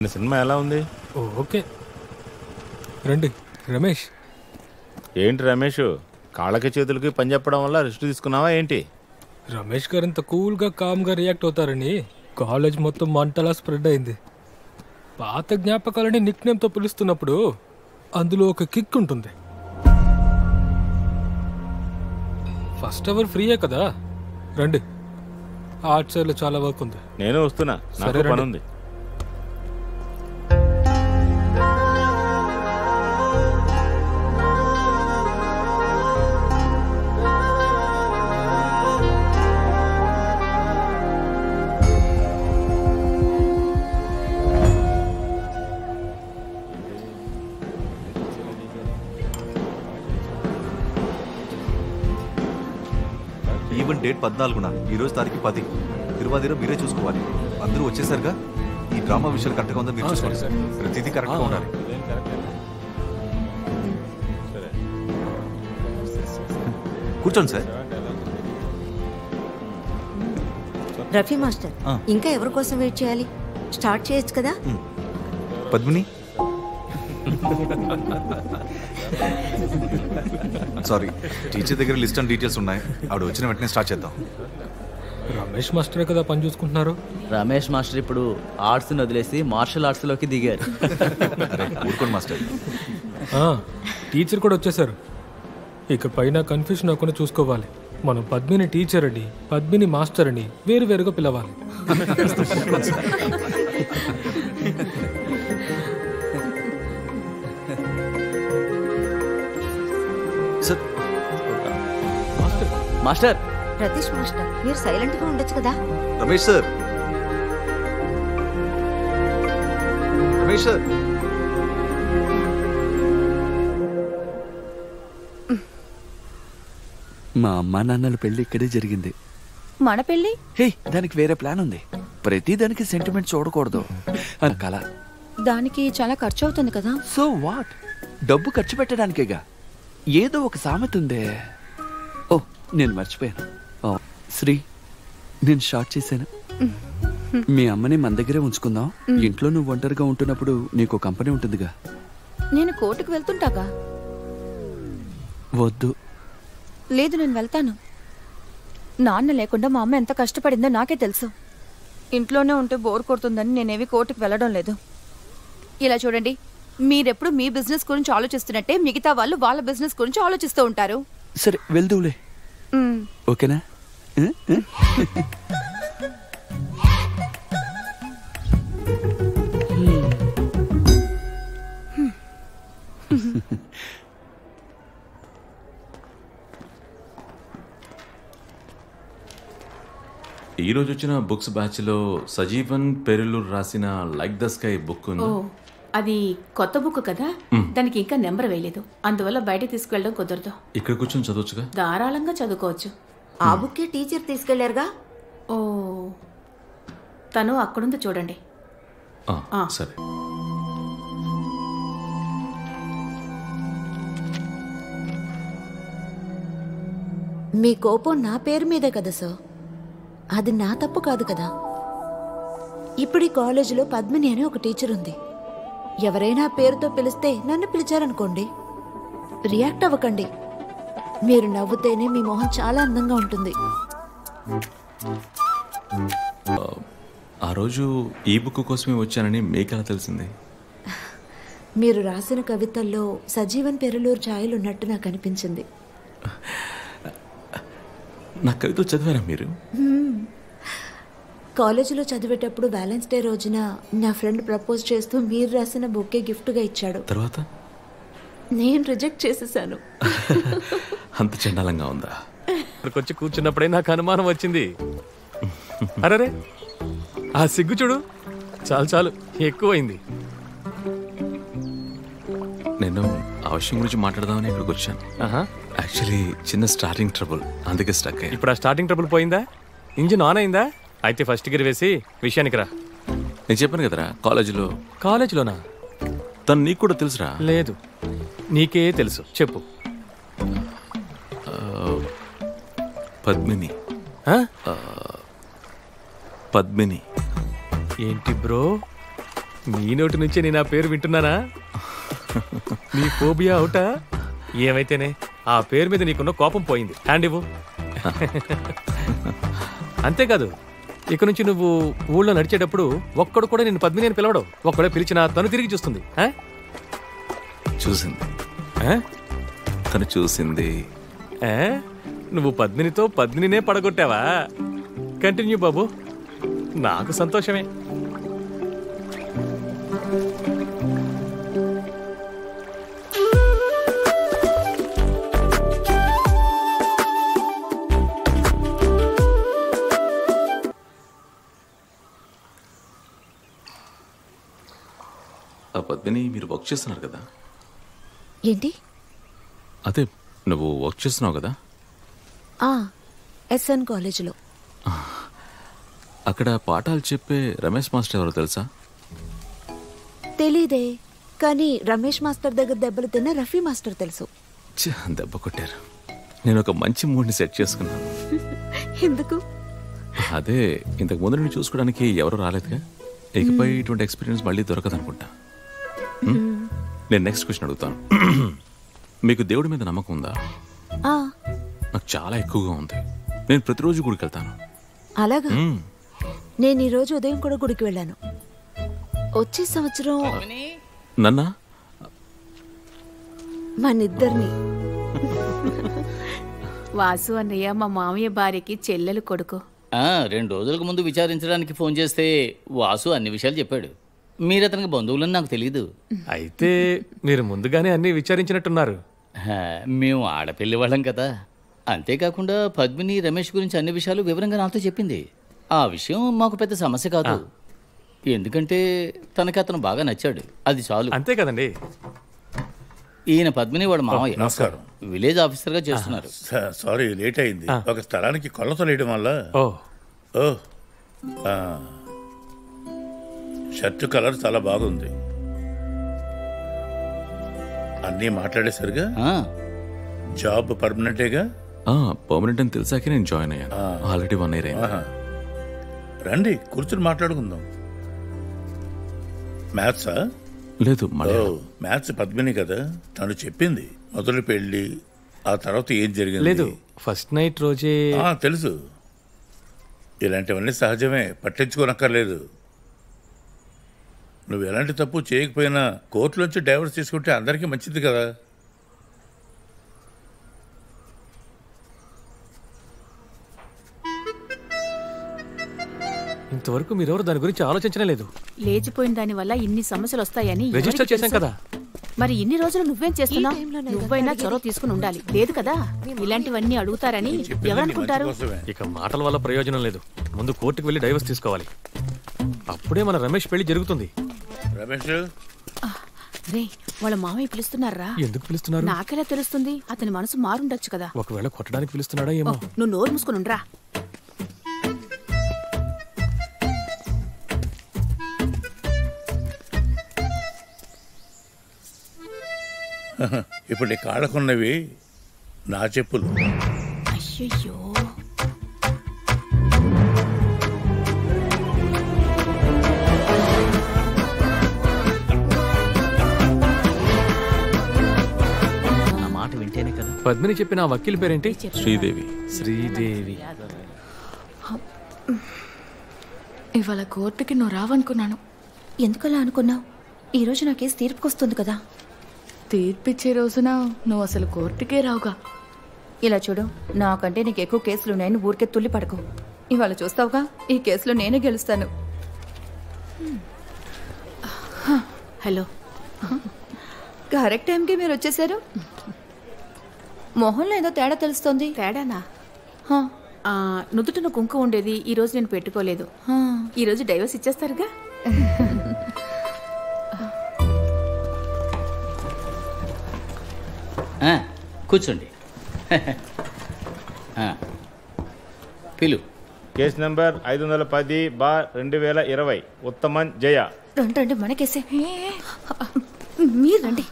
Cinema ఎలా ఉంది? Okay రండి. రమేష్. ఏంటి రమేష్, కాళ్ళకి చేతులకి పని చెప్పడం వల్ల రెస్ట్ తీసుకున్నావా ఏంటి? రమేష్ గారు ఇంత కూల్గా కామ్గా రియాక్ట్ అవుతారని కాలేజ్ మొత్తం మంటలా స్ప్రెడ్ అయింది. పాత జ్ఞాపకాలని నిక్ నేమ్తో పిలుస్తున్నప్పుడు అందులో ఒక కిక్ ఉంటుంది. ఫస్ట్ అవర్ ఫ్రీయే కదా, రండి. ఆర్ట్ సైడ్లో చాలా వర్క్ ఉంది. నేను వస్తున్నా, నాకు పని ఉంది. ఈవెంట్ డేట్ 14న, ఈరోజు తారీఖు 10. తిరువాదిలో మీరే చూసుకోవాలి. అందరూ వచ్చేసరిగా ఈ డ్రామా విషయాలు కరెక్ట్గా ఉందా మీరు చూసుకోండి. ప్రతిదీ కరెక్ట్గా ఉండాలి. కూర్చోండి సార్. రఫీ మాస్టర్, ఇంకా ఎవరి కోసం వెయిట్ చేయాలి? స్టార్ట్ చేయొచ్చు కదా. పద్మిని, సారీ, టీచర్ దగ్గర లిస్ట్ అండ్ డీటెయిల్స్ ఉన్నాయి. ఆవిడ వచ్చిన వెంటనే స్టార్ట్ చేద్దాం. రమేష్ మాస్టరే కదా పని చూసుకుంటున్నారు. రమేష్ మాస్టర్ ఇప్పుడు ఆర్ట్స్ వదిలేసి మార్షల్ ఆర్ట్స్ లోకి దిగారు. అరే ఊరుకోండి మాస్టర్. టీచర్ కూడా వచ్చేసారు. ఇక పైన కన్ఫ్యూషన్ అవ్వకుండా చూసుకోవాలి. మనం పద్మిని టీచర్ అని, పద్మిని మాస్టర్ అని వేరు వేరుగా పిలవాలి. మాస్టర్, ప్రతీష్ మాస్టర్, మీరు సైలెంట్ గా ఉండొచ్చు కదా. Ramesh sir, Ramesh sir. మా అమ్మా నాన్నల పెళ్లి ఇక్కడే జరిగింది. మన పెళ్లి? హే, దానికి వేరే ప్లాన్ ఉంది. ప్రతి దానికి సెంటిమెంట్ చూడకూడదు అని కల. దానికి చాలా ఖర్చు అవుతుంది కదా. సో వాట్, డబ్బు ఖర్చు పెట్టడానికేగా. ఏదో ఒక సామెత ఉందే. ఓ, నేను మర్చిపోయాను. శ్రీ, నేను షార్ట్ చేశాను. మీ అమ్మని మన దగ్గరే ఉంచుకుందాం. ఇంట్లో నువ్వు ఒంటరిగా ఉంటున్నప్పుడు నీకు కంపెనీ ఉంటుందిగా. నేను కోర్టుకు వెళ్తుంటాగా. వద్దు. లేదు, నేను వెళ్తాను. నాన్న లేకుండా మా అమ్మ ఎంత కష్టపడిందో నాకే తెలుసు. ఇంట్లోనే ఉంటే బోర్ కొడుతుందని నేనేవి కోర్టుకు వెళ్ళడం లేదు. ఇలా చూడండి, మీరెప్పుడు మీ బిజినెస్ గురించి ఆలోచిస్తున్నట్టే మిగతా వాళ్ళు వాళ్ళ బిజినెస్ గురించి ఆలోచిస్తూ ఉంటారు. సరే వెళ్దూలే, ఓకేనా? ఈరోజు వచ్చిన బుక్స్ బ్యాచ్ లో సజీవన్ పెరులూరు రాసిన లైక్ ద స్కై బుక్ ఉంది. అది కొత్త బుక్ కదా, దానికి ఇంకా నెంబర్ వేయలేదు. అందువల్ల బయట తీసుకెళ్ళడం కుదరదు. ఇక్కడ కూర్చొని చదవచ్చుగా. ధారాళంగా చదువుకోవచ్చు. ఆ బుక్కే టీచర్ తీసుకెళ్లారుగా. ఓ, తను అక్కడుంది చూడండి. సరే. మీ కోపం నా పేరు మీదే కదా సార్. అది నా తప్పు కాదు కదా. ఇప్పుడు ఈ కాలేజీలో పద్మిని అనే ఒక టీచర్ ఉంది. ఎవరైనా పేరుతో పిలిస్తే నన్ను పిలిచారనుకోండి, రియాక్ట్ అవ్వకండి. మీరు నవ్వుతేనే మీ మొహం చాలా అందంగా ఉంటుంది. ఆ రోజు ఈ బుక్ కోసమే వచ్చానని మీకెలా తెలిసింది? మీరు రాసిన కవితల్లో సజీవన్ పెరులూరు ఛాయలు ఉన్నట్టు నాకు అనిపించింది. నా కవిత చదివారా మీరు? కాలేజీలో చదివేటప్పుడు వ్యాలెన్స్ డే రోజున నా ఫ్రెండ్ ప్రపోజ్ చేస్తూ మీరు రాసిన బుక్కే గిఫ్ట్గా ఇచ్చాడు. తర్వాత నేను రిజెక్ట్ చేసేసాను. అంత చండాలంగా ఉందా? ఇక్కడికి వచ్చి కూర్చున్నప్పుడే నాకు అనుమానం వచ్చింది. అరే, ఆ సిగ్గు చూడు, చాలు చాలు, ఎక్కువైంది. నేను ఆ విషయం గురించి మాట్లాడదామని ఇక్కడికి వచ్చాను. యాక్చువల్లీ చిన్న స్టార్టింగ్ ట్రబుల్, అందుకే స్టక్ అయ్యా. ఇప్పుడు ఆ స్టార్టింగ్ ట్రబుల్ పోయిందా? ఇంజిన్ ఆన్ అయిందా? అయితే ఫస్ట్ గేర్ వేసి విషయానికి రా. నేను చెప్పాను కదరా, కాలేజీలోనా? తను నీకు కూడా తెలుసురా? లేదు, నీకే తెలుసు, చెప్పు. పద్మిని. పద్మిని ఏంటి బ్రో, నీ నోటి నుంచే నేను ఆ పేరు వింటున్నానా? నీ ఫోబియా అవుటా? ఏమైతేనే ఆ పేరు మీద నీకున్న కోపం పోయింది. హ్యాండ్ ఇవ్వు. అంతేకాదు, ఇక నుంచి నువ్వు ఊళ్ళో నడిచేటప్పుడు ఒక్కడు కూడా నేను పద్మిని అని పిలవడం. ఒక్కడే పిలిచినా తను తిరిగి చూస్తుంది. చూసింది, తను చూసింది. నువ్వు పద్మినితో పద్మినినే పడగొట్టావా? కంటిన్యూ బాబు, నాకు సంతోషమే. ఆ పద్మిని మీరు వర్క్ చేస్తున్నారు కదా? ఏంటి? అదే నువ్వు వర్క్ చేస్తున్నావు కదా ఎస్ఎన్ కాలేజీలో. అక్కడ పాఠాలు చెప్పే రమేష్ మాస్టర్ ఎవరో తెలుసా? తెలీదే, కానీ రమేష్ మాస్టర్ దగ్గర దెబ్బలు తిన్న రఫీ మాస్టర్ తెలుసు. దెబ్బ కొట్టారు. నేను ఒక మంచి మూడ్ని సెట్ చేసుకున్నాను. ఎందుకు? అదే ఇంతకు ముందు నేను చూసుకోవడానికి ఎవరు రాలేదుగా, ఇకపై ఇటువంటి ఎక్స్పీరియన్స్ మళ్ళీ దొరకదనుకుంటా. నేను నెక్స్ట్ క్వశ్చన్ అడుగుతాను. మీకు దేవుడి మీద నమ్మకం ఉందా? నాకు చాలా ఎక్కువగా ఉంది. నేను ప్రతిరోజు గుడికి వెళ్తాను. అలాగా? నేను ఈ రోజు ఉదయం కూడా గుడికి వెళ్ళాను. వచ్చే సంవత్సరం నన్నా మనిద్దరిని. వాసు అన్నయ్య మా మామయ్య భార్యకి చెల్లెలు కొడుకు. 2 రోజులకు ముందు విచారించడానికి ఫోన్ చేస్తే వాసు అన్ని విషయాలు చెప్పాడు. మీరు అతనికి బంధువులని నాకు తెలియదు. అయితే మీరు ముందుగానే అన్ని విచారించినట్టున్నారు. మేము ఆడపిల్లి వాళ్ళం కదా. అంతేకాకుండా పద్మిని రమేష్ గురించి అన్ని విషయాలు వివరంగా నాతో చెప్పింది. ఆ విషయం మాకు పెద్ద సమస్య కాదు, ఎందుకంటే తనకి అతను బాగా నచ్చాడు, అది చాలు. అంతే కదండి. ఈయన పద్మిని వాడు మామయ్య. నమస్కారం. విలేజ్ ఆఫీసర్ గా చేస్తున్నారు. సారీ లేట్ అయింది. ఒక స్థలానికి కొలతలు వేయడం వల్ల. షర్టు కలర్ చాలా బాగుంది. అన్నీ మాట్లాడేసరిగా జాబ్ పర్మనెంటేగా? పర్మనెంట్ అని తెలిసాకే నేను జాయిన్ అయ్యాను. ఆల్రెడీ 1 year అయింది. రండి కూర్చుని మాట్లాడుకుందాం. మ్యాథ్సా? లేదు, మ్యాథ్స్ పద్మిని కదా, తను చెప్పింది. మొదలు పెళ్లి, ఆ తర్వాత ఏం జరిగింది? లేదు, ఫస్ట్ నైట్ రోజే. తెలుసు. ఇలాంటివన్నీ సహజమే, పట్టించుకోనక్కర్లేదు. నువ్వు ఎలాంటి తప్పు చేయకపోయినా కోర్టులోంచి డైవర్స్ తీసుకుంటే అందరికీ మంచిది కదా. ఇంతవరకు మీరెవరు దాని గురించి ఆలోచించనే లేదు. లేచిపోయిన దాని వల్ల ఇన్ని సమస్యలు వస్తాయని రిజిస్టర్ చేశాం కదా. మరి ఇన్ని రోజులు నువ్వేం చేస్తున్నావు? నువ్వైనా చొరవ తీసుకుని ఉండాలి. లేదు కదా, ఇలాంటివన్నీ అడుగుతారని ఎవరనుకుంటారు? ఇక మాటల వల్ల ప్రయోజనం లేదు. ముందు కోర్టుకు వెళ్ళి డైవర్స్ తీసుకోవాలి. అప్పుడే మన రమేష్ పెళ్లి జరుగుతుంది. రమేష్ రే, వాళ్ళ మామయ్య పిలుస్తున్నారా? ఎందుకు పిలుస్తున్నారు? నాకెలా తెలుస్తుంది? అతని మనసు మారుండొచ్చు కదా. ఒకవేళ కొట్టడానికి పిలుస్తున్నాడా ఏమో. నువ్వు నోరు మూసుకుని ఉండరా. ఇప్పుడు నీ కాళ్ళకున్నవి నా చెప్పులు. అయ్యయ్యో, నా మాట వింటేనే కదా. పద్మిని చెప్పిన ఆ వకీల్ పేరేంటి? శ్రీదేవి. శ్రీదేవి. ఇవాళ కోర్టుకి నువ్వు రావనుకున్నాను. ఎందుకలా అనుకున్నావు? ఈరోజు నా కేసు తీర్పుకొస్తుంది కదా. తీర్పిచ్చే రోజున నువ్వు అసలు కోర్టుకే రావుగా. ఇలా చూడు, నాకంటే నీకు ఎక్కువ కేసులున్నాయని ఊరికే తుల్లి పడకు. ఇవాళ చూస్తావుగా, ఈ కేసులో నేనే గెలుస్తాను. హలో. కరెక్ట్ టైంకి మీరు వచ్చేసారు. మొహంలో ఏదో తేడా తెలుస్తోంది. తేడానా? నుదుటిన కుంకుమ ఉండేది, ఈ రోజు నేను పెట్టుకోలేదు. ఈ రోజు డైవర్స్ ఇచ్చేస్తారుగా. కూర్చోండి. పిలు. కేసు నంబర్ 510/2020 ఉత్తమన్ జయ. రండి మనకేసే. మీరు రండి.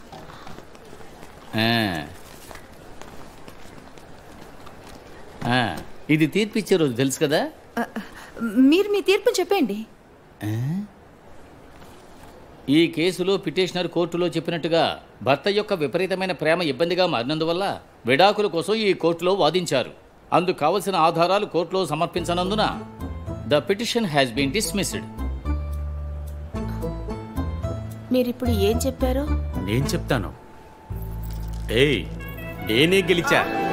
ఇది తీర్పిచ్చే రోజు తెలుసు కదా. మీరు మీ తీర్పు చెప్పండి. ఈ కేసులో పిటిషనర్ కోర్టులో చెప్పినట్టుగా భర్త యొక్క విపరీతమైన ప్రేమ ఇబ్బందిగా మారినందువల్ల విడాకుల కోసం ఈ కోర్టులో వాదించారు. అందుకు కావలసిన ఆధారాలు కోర్టులో సమర్పించనందున the petition has been dismissed. మీరిప్పుడు ఏం చెప్పారో నేను చెప్తాను. ఏయ్, నేనే గెలిచా.